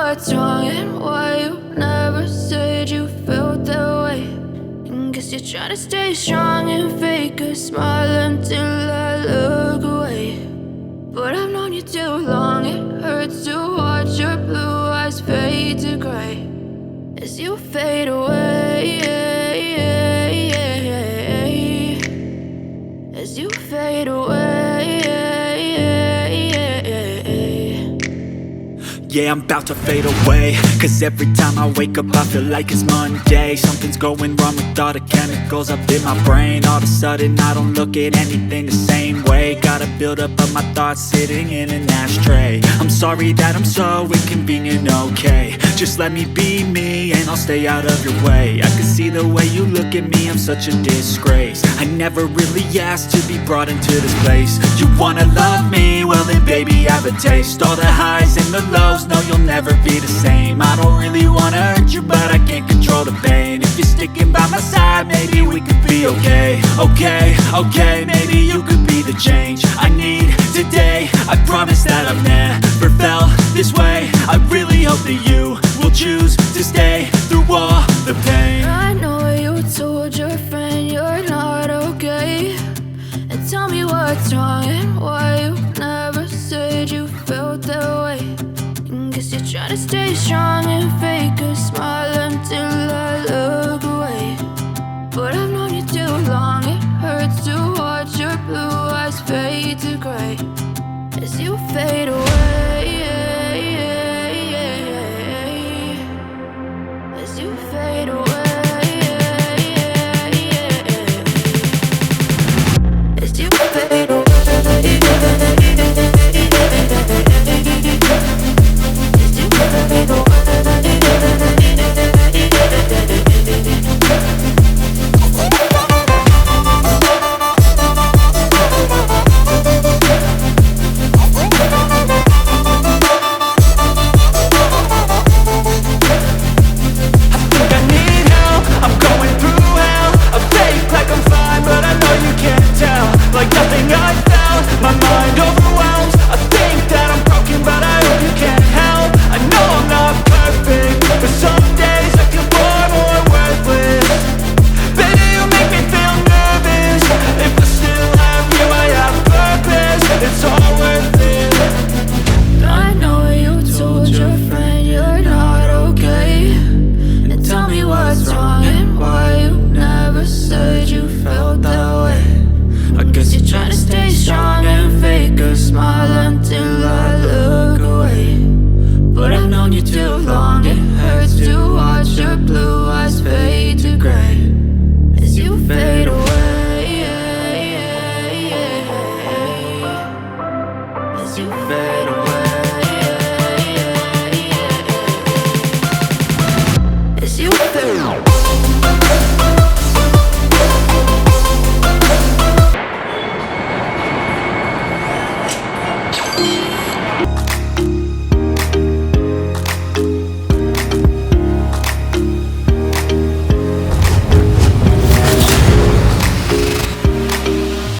what's wrong and why you never said you felt that way. And guess you're trying to stay strong and fake a smile until I look away. But I've known you too long, it hurts to watch your blue eyes fade to gray as you fade away, as you fade away. Yeah, I'm about to fade away, cause every time I wake up I feel like it's Monday. Something's going wrong with all the chemicals up in my brain. All of a sudden I don't look at anything the same way. Gotta build up of my thoughts sitting in an ashtray. I'm sorry that I'm so inconvenient, okay. Just let me be me and I'll stay out of your way. I can see the way you look at me, I'm such a disgrace. I never really asked to be brought into this place. You wanna love me? Well then baby have a taste. All the highs and the lows, no you'll never be the same. I don't really wanna hurt you but I can't control the pain. If you're sticking by my side maybe we could be okay. Okay, maybe you could be the change I need today. I promise that I've never felt this way. I really hope that you will choose to stay through all the pain. I know you told your friend you're not okay, and tell me what's wrong and why you never said you felt that way. And guess you're trying to stay strong and fake a smile until I look away. But I've known you too long, it hurts to watch your blue eyes fade to gray as you fade away, as you fade away, as you fade away. Like nothing I felt, my mind over